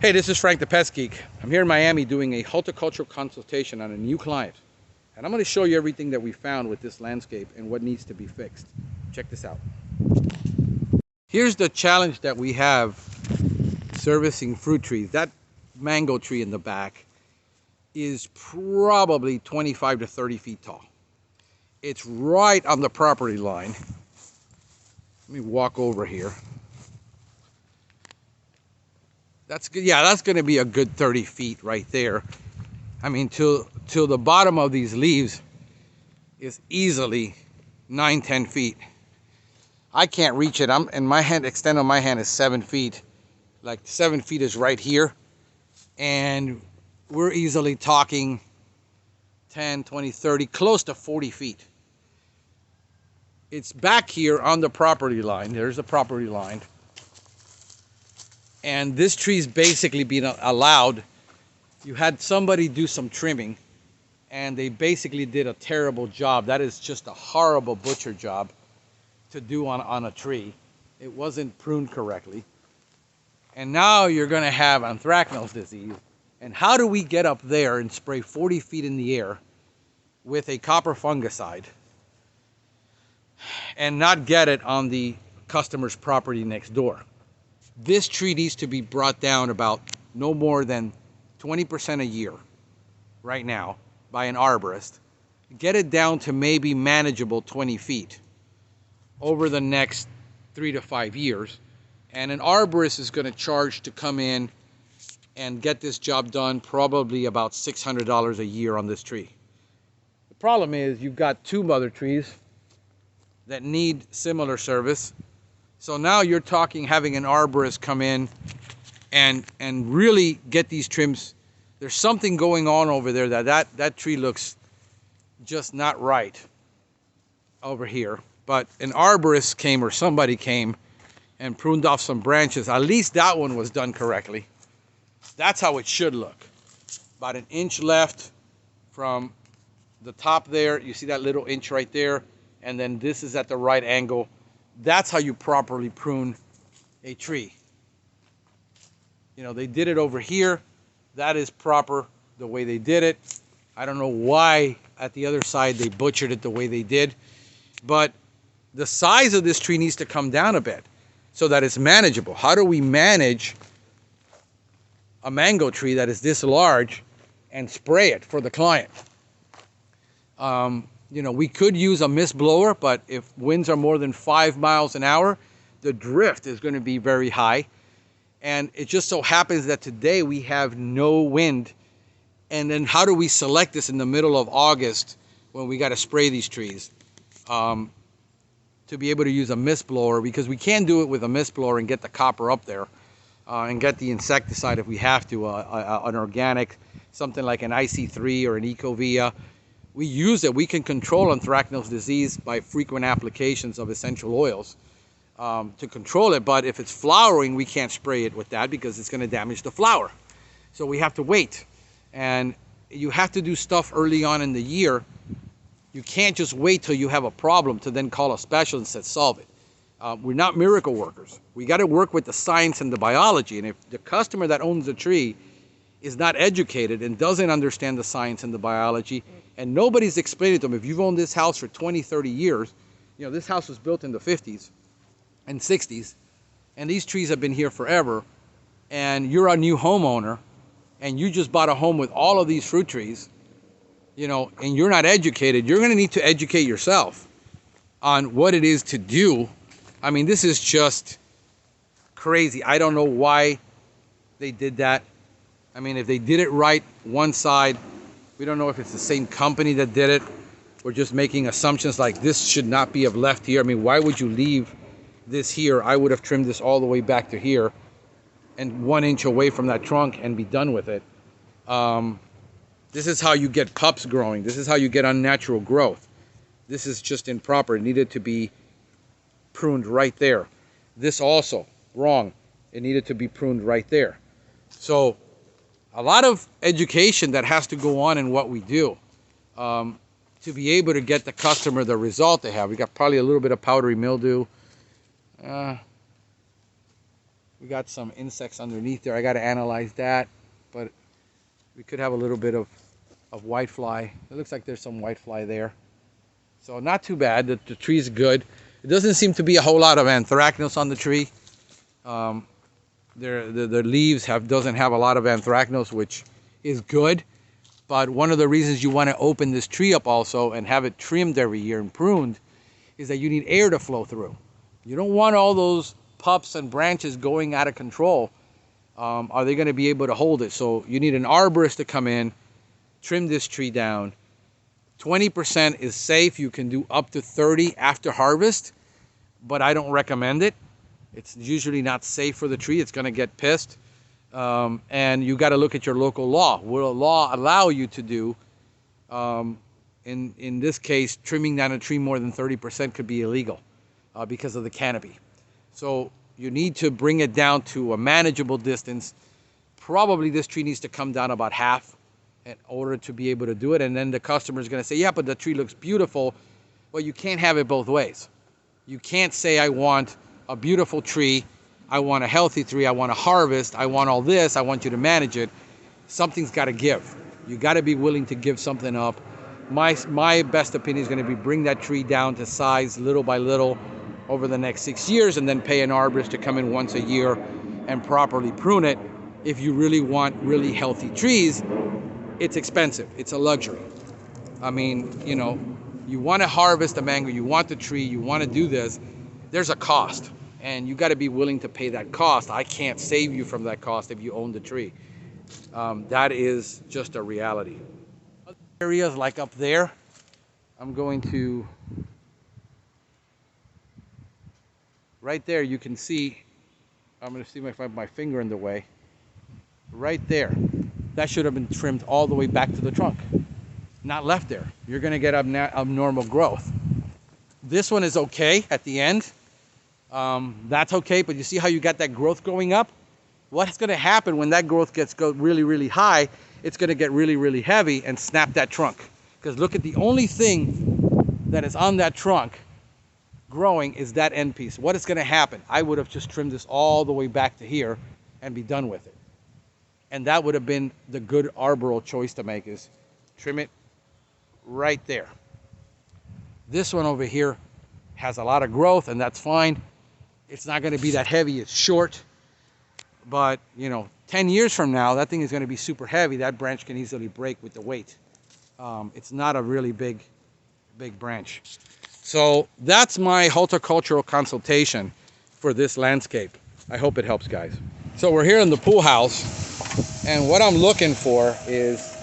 Hey, this is Frank the Pestgeek. I'm here in Miami doing a horticultural consultation on a new client. And I'm going to show you everything that we found with this landscape and what needs to be fixed. Check this out. Here's the challenge that we have servicing fruit trees. That mango tree in the back is probably 25 to 30 feet tall. It's right on the property line. Let me walk over here. That's good. Yeah, that's going to be a good 30 feet right there. I mean, till the bottom of these leaves is easily 9-10 feet. I can't reach it. And my hand, extent of my hand is 7 feet. Like 7 feet is right here, and we're easily talking 10, 20, 30, close to 40 feet. It's back here on the property line. There's the property line. And this tree's basically been allowed. You had somebody do some trimming, and they basically did a terrible job. That is just a horrible butcher job to do on a tree. It wasn't pruned correctly. And now you're going to have anthracnose disease. And how do we get up there and spray 40 feet in the air with a copper fungicide and not get it on the customer's property next door? This tree needs to be brought down about no more than 20% a year right now by an arborist. Get it down to maybe manageable 20 feet over the next 3 to 5 years. And an arborist is going to charge to come in and get this job done probably about $600 a year on this tree. The problem is you've got 2 mother trees that need similar service. So now you're talking having an arborist come in and really get these trims. There's something going on over there that tree looks just not right over here. But an arborist came, or somebody came and pruned off some branches. At least that one was done correctly. That's how it should look. About 1 inch left from the top there. You see that little inch right there? And then this is at the right angle. That's how you properly prune a tree. You know, they did it over here. That is proper the way they did it. I don't know why at the other side they butchered it the way they did. But the size of this tree needs to come down a bit so that it's manageable. How do we manage a mango tree that is this large and spray it for the client? You know, we could use a mist blower, but if winds are more than 5 miles an hour, the drift is going to be very high. And it just so happens that today we have no wind. And then how do we select this in the middle of August when we got to spray these trees? To be able to use a mist blower, because we can do it with a mist blower and get the copper up there and get the insecticide if we have to, an organic, something like an IC3 or an Ecovia. We use it. We can control anthracnose disease by frequent applications of essential oils to control it. But if it's flowering, we can't spray it with that because it's going to damage the flower. So we have to wait. And you have to do stuff early on in the year. You can't just wait till you have a problem to then call a specialist and solve it. We're not miracle workers. We got to work with the science and the biology. And if the customer that owns the tree is not educated and doesn't understand the science and the biology, and nobody's explaining to them, if you've owned this house for 20, 30 years, you know, this house was built in the 50s and 60s, and these trees have been here forever, and you're a new homeowner, and you just bought a home with all of these fruit trees, you know, and you're not educated, you're going to need to educate yourself on what it is to do. I mean, this is just crazy. I don't know why they did that. I mean, if they did it right one side, we don't know if it's the same company that did it. We're just making assumptions like this should not be left here. I mean, why would you leave this here? I would have trimmed this all the way back to here and 1 inch away from that trunk and be done with it. This is how you get pups growing. This is how you get unnatural growth. This is just improper. It needed to be pruned right there. This also, wrong. It needed to be pruned right there. So a lot of education that has to go on in what we do to be able to get the customer the result they have. We got probably a little bit of powdery mildew. We got some insects underneath there. I got to analyze that, but we could have a little bit of whitefly. It looks like there's some whitefly there. So not too bad. The tree's good. It doesn't seem to be a whole lot of anthracnose on the tree. The leaves doesn't have a lot of anthracnose, which is good. But one of the reasons you want to open this tree up also and have it trimmed every year and pruned is that you need air to flow through. You don't want all those pups and branches going out of control. Are they going to be able to hold it? So you need an arborist to come in, trim this tree down. 20% is safe. You can do up to 30 after harvest, but I don't recommend it. It's usually not safe for the tree. It's going to get pissed. And you got to look at your local law. Will a law allow you to do, in this case, trimming down a tree more than 30% could be illegal because of the canopy. So you need to bring it down to a manageable distance. Probably this tree needs to come down about half in order to be able to do it. And then the customer is going to say, yeah, but the tree looks beautiful. Well, you can't have it both ways. You can't say, I want a beautiful tree, I want a healthy tree, I want to harvest, I want all this, I want you to manage it. Something's got to give. You got to be willing to give something up. My best opinion is going to be bring that tree down to size little by little over the next 6 years, and then pay an arborist to come in once a year and properly prune it. If you really want really healthy trees, it's expensive. It's a luxury. I mean, you know, you want to harvest a mango, you want the tree, you want to do this, there's a cost. And you got to be willing to pay that cost. I can't save you from that cost if you own the tree. That is just a reality. Other areas like up there, I'm going to, right there you can see, I'm going to see if I find my finger in the way. Right there. That should have been trimmed all the way back to the trunk. Not left there. You're going to get abnormal growth. This one is okay at the end. That's okay, but you see how you got that growth going up? What's going to happen when that growth go really, really high? It's going to get really, really heavy and snap that trunk. Because look at the only thing that is on that trunk growing is that end piece. What is going to happen? I would have just trimmed this all the way back to here and be done with it. And that would have been the good arboral choice to make, is trim it right there. This one over here has a lot of growth, and that's fine. It's not going to be that heavy. It's short. But, you know, 10 years from now, that thing is going to be super heavy. That branch can easily break with the weight. It's not a really big branch. So that's my horticultural consultation for this landscape. I hope it helps, guys. So we're here in the pool house. And what I'm looking for is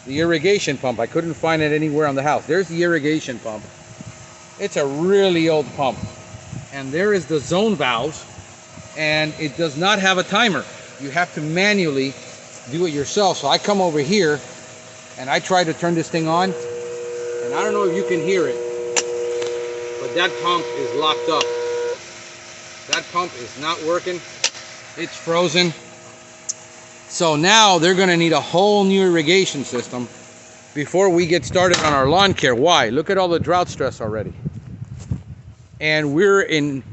the irrigation pump. I couldn't find it anywhere on the house. There's the irrigation pump. It's a really old pump. And there is the zone valve. And it does not have a timer. You have to manually do it yourself. So I come over here and I try to turn this thing on. And I don't know if you can hear it, but that pump is locked up. That pump is not working. It's frozen. So now they're going to need a whole new irrigation system before we get started on our lawn care. Why? Look at all the drought stress already. And we're in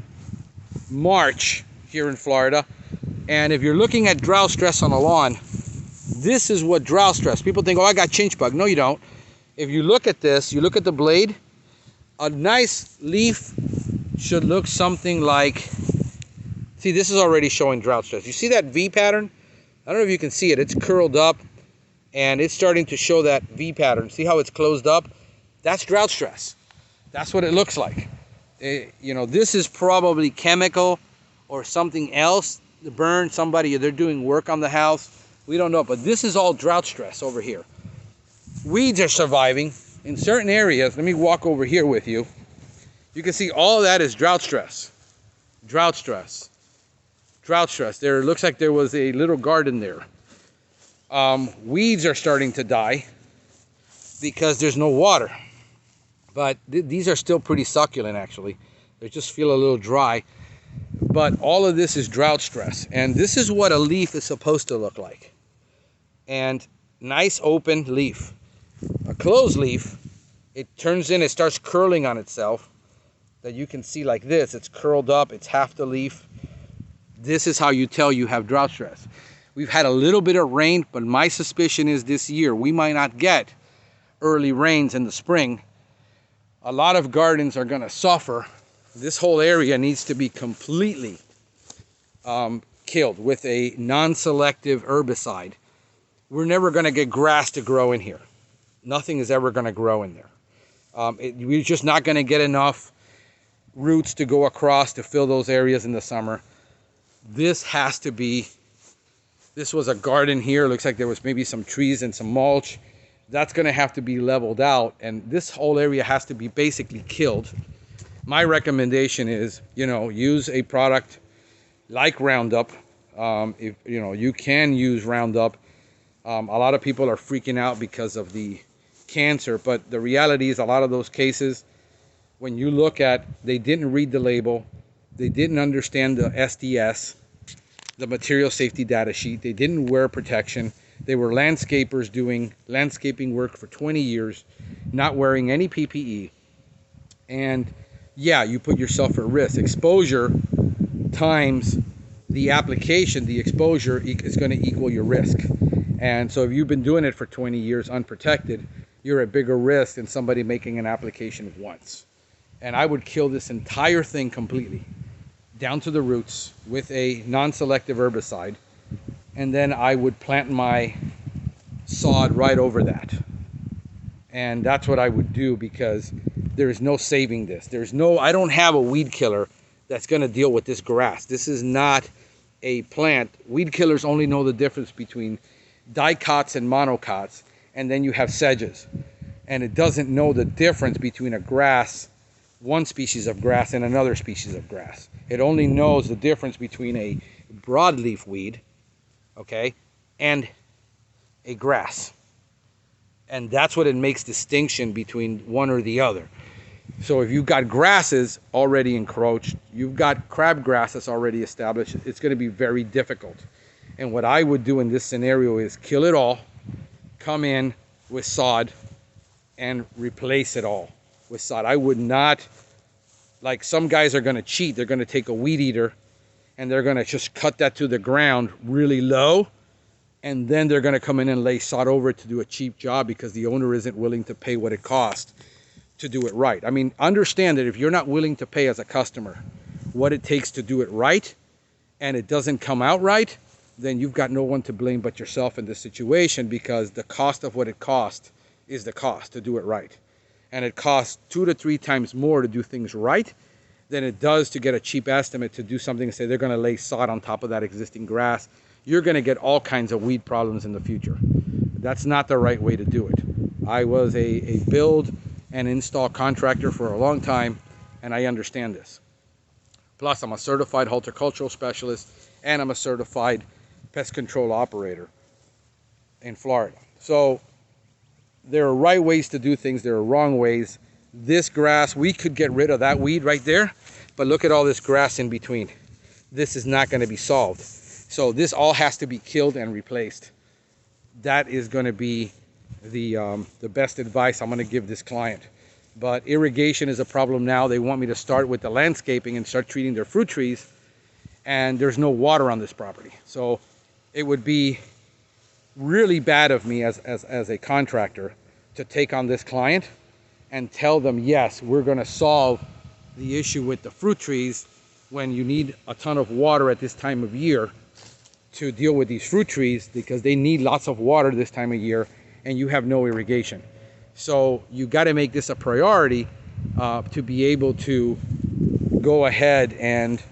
March here in Florida. And if you're looking at drought stress on a lawn, this is what drought stress. People think, oh, I got chinch bug. No, you don't. If you look at this, you look at the blade, a nice leaf should look something like, see, this is already showing drought stress. You see that V pattern? I don't know if you can see it. It's curled up and it's starting to show that V pattern. See how it's closed up? That's drought stress. That's what it looks like. You know, this is probably chemical or something else. The burn, somebody, they're doing work on the house. We don't know, but this is all drought stress over here. Weeds are surviving in certain areas. Let me walk over here with you. You can see all of that is drought stress. Drought stress. Drought stress. There looks like there was a little garden there. Weeds are starting to die because there's no water. But these are still pretty succulent, actually. They just feel a little dry. But all of this is drought stress. And this is what a leaf is supposed to look like. And nice open leaf. A closed leaf, it turns in, it starts curling on itself. That you can see like this. It's curled up. It's half the leaf. This is how you tell you have drought stress. We've had a little bit of rain, but my suspicion is this year we might not get early rains in the spring. A lot of gardens are going to suffer. This whole area needs to be completely killed with a non-selective herbicide. We're never going to get grass to grow in here. Nothing is ever going to grow in there. We're just not going to get enough roots to go across to fill those areas in the summer. This has to be, this was a garden here. Looks like there was maybe some trees and some mulch. That's going to have to be leveled out, and this whole area has to be basically killed. My recommendation is, use a product like Roundup. If you can use Roundup. A lot of people are freaking out because of the cancer, but the reality is a lot of those cases, when you look at, they didn't read the label, they didn't understand the SDS, the material safety data sheet, they didn't wear protection. They were landscapers doing landscaping work for 20 years, not wearing any PPE. And yeah, you put yourself at risk. Exposure times the application, the exposure is going to equal your risk. And so if you've been doing it for 20 years unprotected, you're at bigger risk than somebody making an application once. And I would kill this entire thing completely, down to the roots, with a non-selective herbicide. And then I would plant my sod right over that. And that's what I would do, because there is no saving this. I don't have a weed killer that's going to deal with this grass. This is not a plant. Weed killers only know the difference between dicots and monocots, and then you have sedges. And it doesn't know the difference between a grass, one species of grass, and another species of grass. It only knows the difference between a broadleaf weed, okay, and a grass. And that's what it makes distinction between one or the other. So if you've got grasses already encroached, you've got crabgrass that's already established, it's going to be very difficult. And what I would do in this scenario is kill it all, come in with sod, and replace it all with sod. I would not, like some guys are going to cheat. They're going to take a weed eater and they're going to just cut that to the ground really low, and then they're going to come in and lay sod over it to do a cheap job because the owner isn't willing to pay what it costs to do it right. I mean, understand that if you're not willing to pay as a customer what it takes to do it right, and it doesn't come out right, then you've got no one to blame but yourself in this situation, because the cost of what it costs is the cost to do it right. And it costs 2 to 3 times more to do things right than it does to get a cheap estimate to do something and say they're going to lay sod on top of that existing grass. You're going to get all kinds of weed problems in the future. That's not the right way to do it. I was a build and install contractor for a long time, and I understand this. Plus, I'm a certified horticultural specialist, and I'm a certified pest control operator in Florida. So there are right ways to do things, there are wrong ways. This grass, we could get rid of that weed right there, but look at all this grass in between. This is not going to be solved. So this all has to be killed and replaced. That is going to be the best advice I'm going to give this client. But irrigation is a problem now. They want me to start with the landscaping and start treating their fruit trees, and there's no water on this property. So it would be really bad of me as a contractor to take on this client and tell them, yes, we're going to solve the issue with the fruit trees when you need a ton of water at this time of year to deal with these fruit trees, because they need lots of water this time of year and you have no irrigation. So you got to make this a priority to be able to go ahead and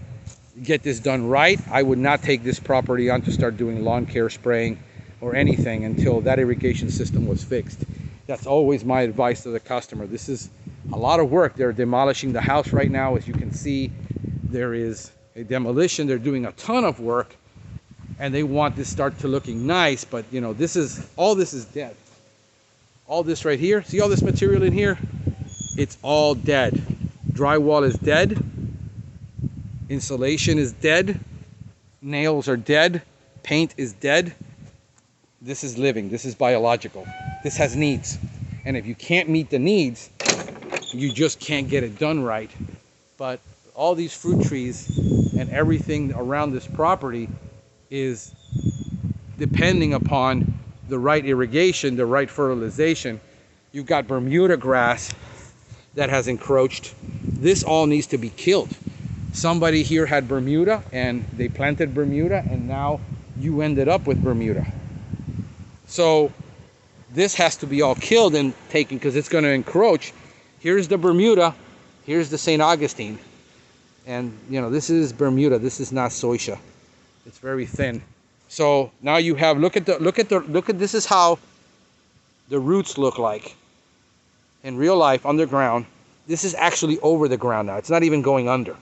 get this done right. I would not take this property on to start doing lawn care spraying or anything until that irrigation system was fixed. That's always my advice to the customer. This is a lot of work. They're demolishing the house right now. As you can see, there is a demolition. They're doing a ton of work, and they want this start to looking nice, but you know, all this is dead. All this right here, see all this material in here? It's all dead. Drywall is dead. Insulation is dead. Nails are dead. Paint is dead. This is living. This is biological. This has needs. And if you can't meet the needs, you just can't get it done right. But all these fruit trees and everything around this property is depending upon the right irrigation, the right fertilization. You've got Bermuda grass that has encroached. This all needs to be killed. Somebody here had Bermuda and they planted Bermuda, and now you ended up with Bermuda. So this has to be all killed and taken because it's going to encroach. Here's the Bermuda, here's the St. Augustine, and you know, this is Bermuda, this is not Soisha. It's very thin. So now you have, look at this is how the roots look like in real life underground. This is actually over the ground now. It's not even going under.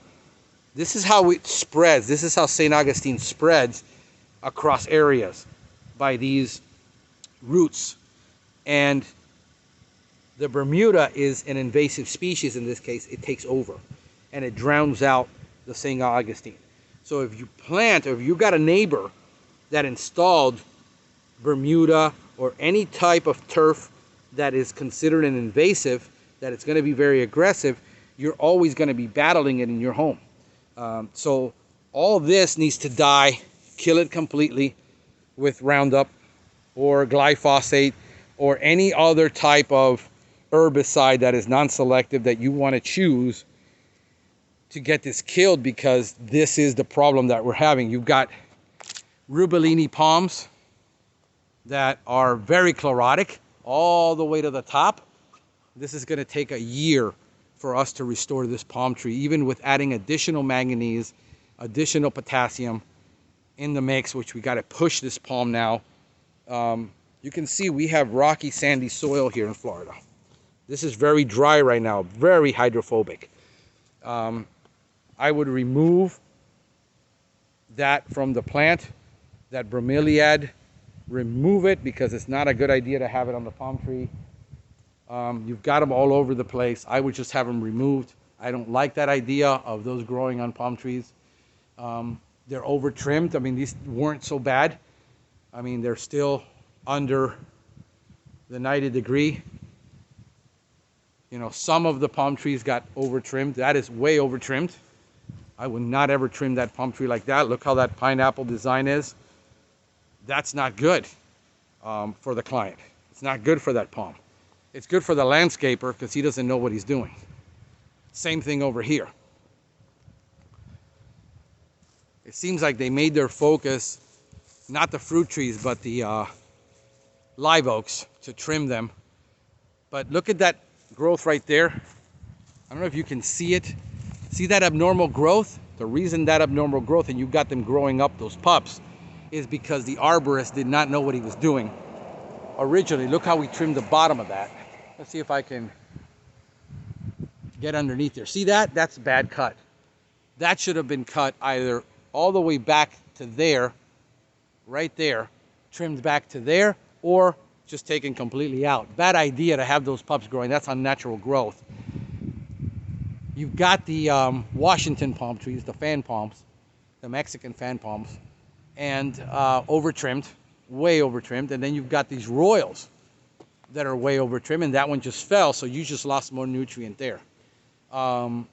This is how it spreads. This is how St. Augustine spreads across areas, by these roots. And the Bermuda is an invasive species. In this case, it takes over and it drowns out the St. Augustine. So if you plant, or if you got a neighbor that installed Bermuda or any type of turf that is considered an invasive, that it's going to be very aggressive, you're always going to be battling it in your home. So all this needs to die. Kill it completely with Roundup or glyphosate or any other type of herbicide that is non-selective that you want to choose to get this killed, because this is the problem that we're having. You've got Rubellini palms that are very chlorotic all the way to the top. This is going to take a year for us to restore this palm tree, even with adding additional manganese, additional potassium in the mix, which we got to push this palm now. You can see we have rocky, sandy soil here in Florida. This is very dry right now, very hydrophobic. I would remove that from the plant, that bromeliad. Remove it, because it's not a good idea to have it on the palm tree. You've got them all over the place. I would just have them removed. I don't like that idea of those growing on palm trees. They're over trimmed. I mean, these weren't so bad. I mean, they're still under the 90 degree. You know, some of the palm trees got over trimmed. That is way over trimmed. I would not ever trim that palm tree like that. Look how that pineapple design is. That's not good for the client. It's not good for that palm. It's good for the landscaper because he doesn't know what he's doing. Same thing over here. It seems like they made their focus not the fruit trees, but the live oaks, to trim them. But look at that growth right there. I don't know if you can see it. See that abnormal growth? The reason that abnormal growth, and you've got them growing up, those pups, is because the arborist did not know what he was doing originally. Look how we trimmed the bottom of that. Let's see if I can get underneath there. See that? That's a bad cut. That should have been cut either all the way back to there, right there, trimmed back to there, or just taken completely out. Bad idea to have those pups growing. That's unnatural growth. You've got the Washington palm trees, the fan palms, the Mexican fan palms, and over trimmed, way over trimmed. And then you've got these royals that are way over trimmed, and that one just fell, so you just lost more nutrient there. You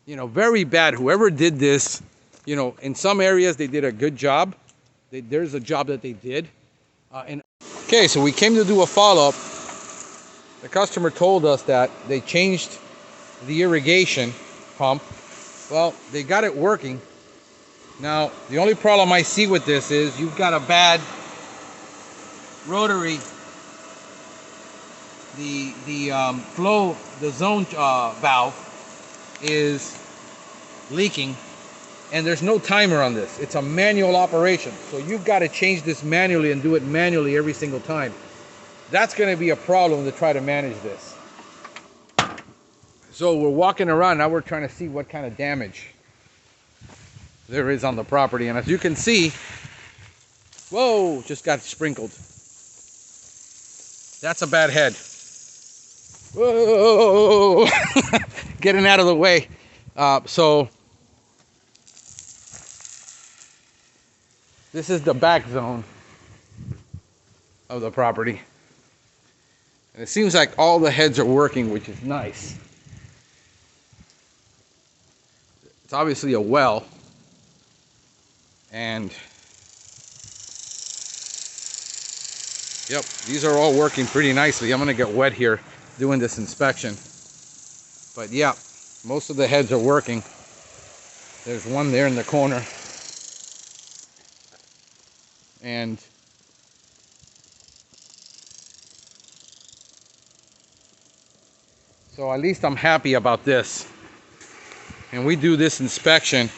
know, very bad. Whoever did this, you know, in some areas they did a good job. There's a job that they did. Okay, so we came to do a follow-up. The customer told us that they changed the irrigation pump. Well, they got it working. Now, the only problem I see with this is you've got a bad rotary. The zone valve is leaking, and there's no timer on this. It's a manual operation, so you've got to change this manually and do it manually every single time. That's going to be a problem to try to manage this. So we're walking around now. We're trying to see what kind of damage there is on the property, and as you can see, whoa, just got sprinkled. That's a bad head. Whoa, getting out of the way. So this is the back zone of the property, and it seems like all the heads are working, which is nice. It's obviously a well. And yep, these are all working pretty nicely. I'm gonna get wet here doing this inspection. But yeah, most of the heads are working. There's one there in the corner. And so at least I'm happy about this. And we do this inspection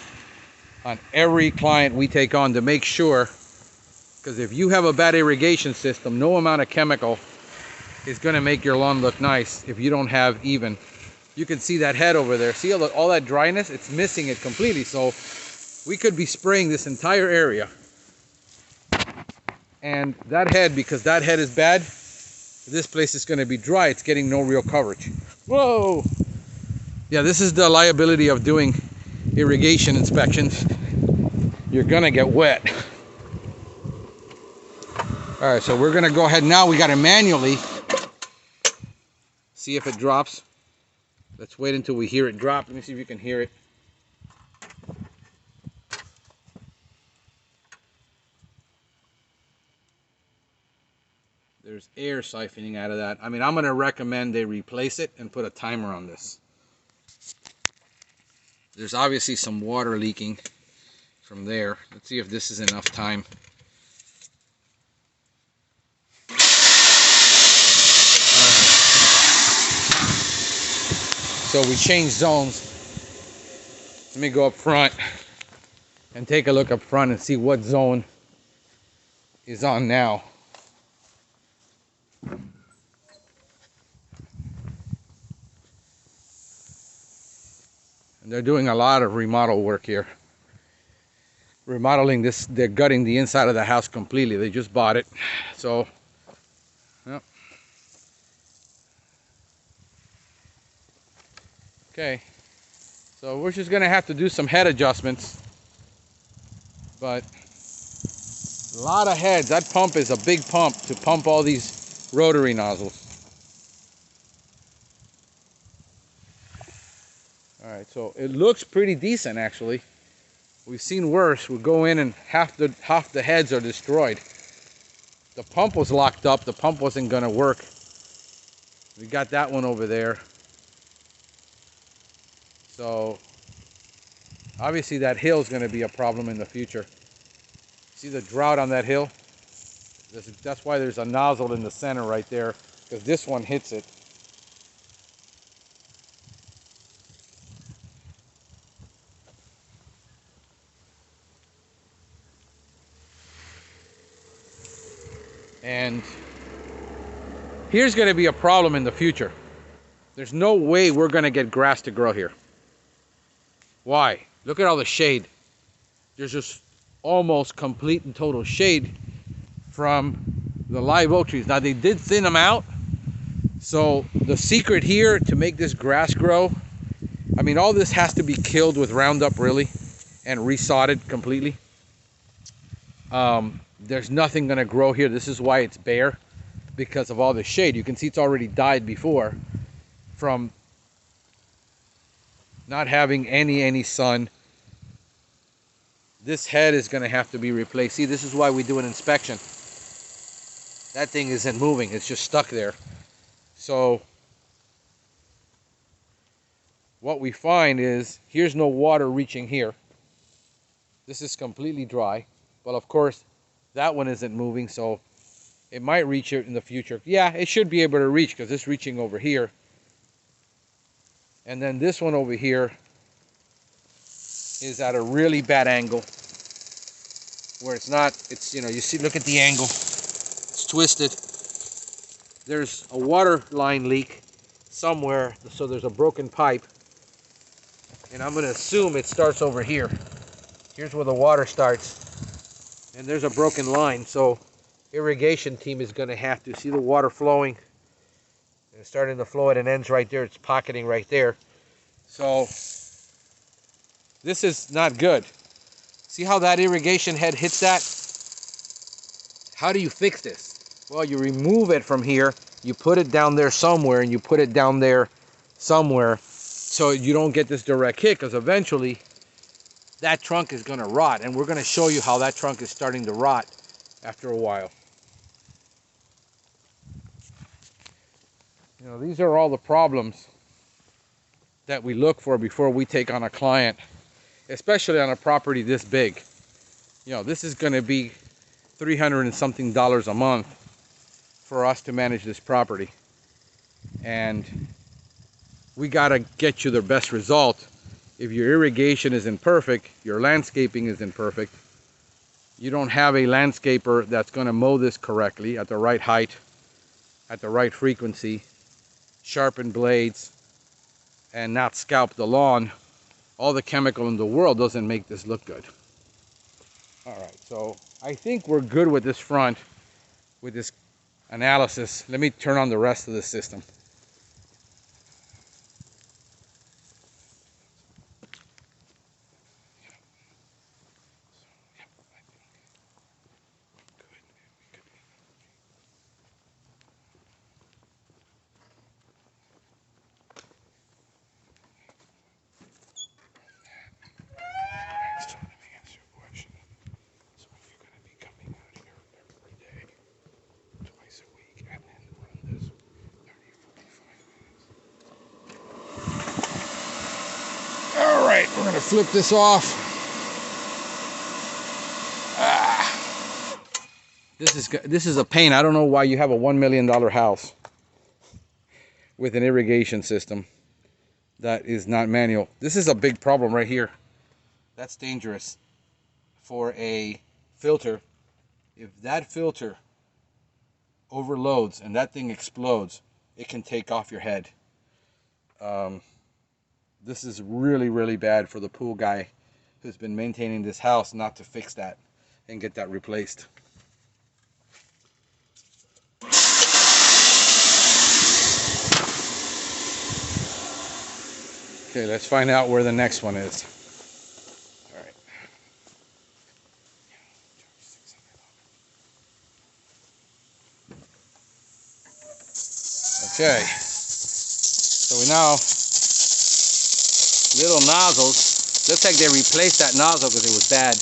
on every client we take on to make sure, because if you have a bad irrigation system, no amount of chemical is going to make your lawn look nice if you don't have even. You can see that head over there. See all that dryness? It's missing it completely. So we could be spraying this entire area. And that head, because that head is bad, this place is going to be dry. It's getting no real coverage. Whoa! Yeah, this is the liability of doing irrigation inspections. You're going to get wet. All right, so we're going to go ahead now. We got to manually see if it drops. Let's wait until we hear it drop. Let me see if you can hear it. There's air siphoning out of that. I mean, I'm going to recommend they replace it and put a timer on this. There's obviously some water leaking from there. Let's see if this is enough time. So we changed zones. Let me go up front and take a look up front and see what zone is on now. And they're doing a lot of remodel work here. Remodeling this, they're gutting the inside of the house completely. They just bought it. So, yep. Okay. So we're just gonna have to do some head adjustments. But a lot of heads. That pump is a big pump to pump all these rotary nozzles. All right, so it looks pretty decent actually. We've seen worse. We go in and half the heads are destroyed. The pump was locked up. The pump wasn't gonna work. We got that one over there. So obviously that hill is gonna be a problem in the future. See the drought on that hill? That's why there's a nozzle in the center right there, because this one hits it. And here's going to be a problem in the future. There's no way we're going to get grass to grow here. Why? Look at all the shade. There's just almost complete and total shade from the live oak trees. Now they did thin them out. So the secret here to make this grass grow, I mean, all this has to be killed with Roundup really and resodded completely. There's nothing going to grow here. This is why it's bare, because of all the shade. You can see it's already died before from not having any sun. This head is going to have to be replaced. See, this is why we do an inspection. That thing isn't moving. It's just stuck there. So what we find is here's no water reaching here. This is completely dry. But of course, that one isn't moving, so it might reach it in the future. Yeah, it should be able to reach because it's reaching over here. And then this one over here is at a really bad angle where it's not, it's, you know, you see, look at the angle. It's twisted. There's a water line leak somewhere, so there's a broken pipe. And I'm going to assume it starts over here. Here's where the water starts. And there's a broken line, so irrigation team is going to have to see the water flowing. And it's starting to flow, and it ends right there. It's pocketing right there. So this is not good. See how that irrigation head hits that? How do you fix this? Well, you remove it from here. You put it down there somewhere, and you put it down there somewhere so you don't get this direct hit, because eventually that trunk is going to rot, and we're going to show you how that trunk is starting to rot after a while. You know, these are all the problems that we look for before we take on a client, especially on a property this big. You know, this is going to be $300 and something a month for us to manage this property, and we got to get you the best result. If your irrigation isn't perfect, your landscaping isn't perfect, you don't have a landscaper that's going to mow this correctly at the right height, at the right frequency, sharpen blades, and not scalp the lawn, all the chemical in the world doesn't make this look good. All right, so I think we're good with this front, with this analysis. Let me turn on the rest of the system. We're going to flip this off. This is a pain. I don't know why you have a $1 million house with an irrigation system that is not manual. This is a big problem right here. That's dangerous for a filter. If that filter overloads and that thing explodes, it can take off your head. This is really, really bad for the pool guy who's been maintaining this house not to fix that and get that replaced. Okay, let's find out where the next one is. All right. Okay. So we now, little nozzles. Looks like they replaced that nozzle because it was bad.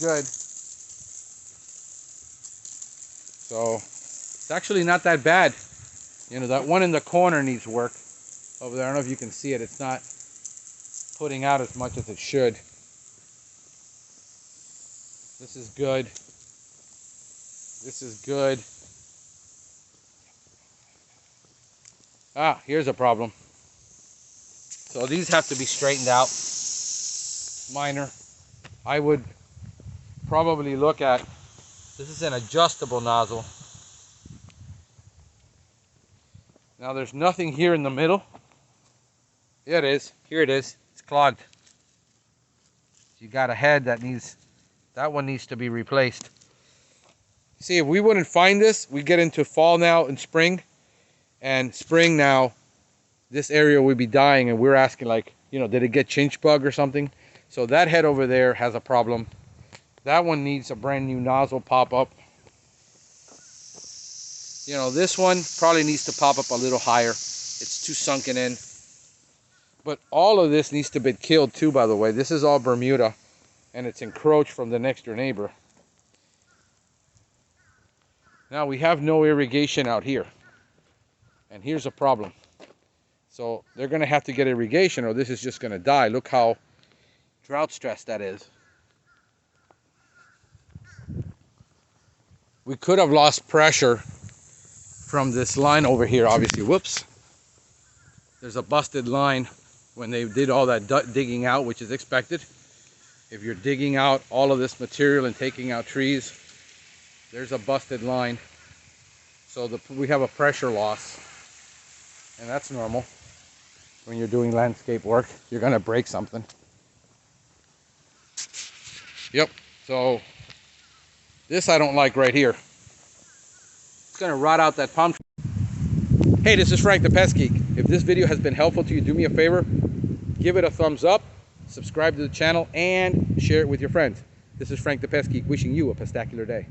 Good. So it's actually not that bad. You know, that one in the corner needs work over there. I don't know if you can see it. It's not putting out as much as it should. This is good. This is good. Ah, here's a problem. So these have to be straightened out. Minor. I would probably look at, this is an adjustable nozzle. Now there's nothing here in the middle. Here it is. Here it is. It's clogged. You got a head that needs, that one needs to be replaced. See, if we wouldn't find this, we get into fall now and spring. And spring now, this area would be dying, and we're asking, like, you know, did it get chinch bug or something? So that head over there has a problem. That one needs a brand new nozzle pop up. You know, this one probably needs to pop up a little higher. It's too sunken in. But all of this needs to be killed too, by the way. This is all Bermuda, and it's encroached from the next door neighbor. Now we have no irrigation out here. And here's a problem. So they're going to have to get irrigation or this is just going to die. Look how drought stressed that is. We could have lost pressure from this line over here, obviously. Whoops. There's a busted line when they did all that digging out, which is expected. If you're digging out all of this material and taking out trees, there's a busted line. So we have a pressure loss. And that's normal. When you're doing landscape work, you're going to break something. Yep. So this I don't like right here. It's going to rot out that palm tree. Hey, this is Frank the Pest Geek. If this video has been helpful to you, do me a favor. Give it a thumbs up, subscribe to the channel, and share it with your friends. This is Frank the Pest Geek wishing you a pestacular day.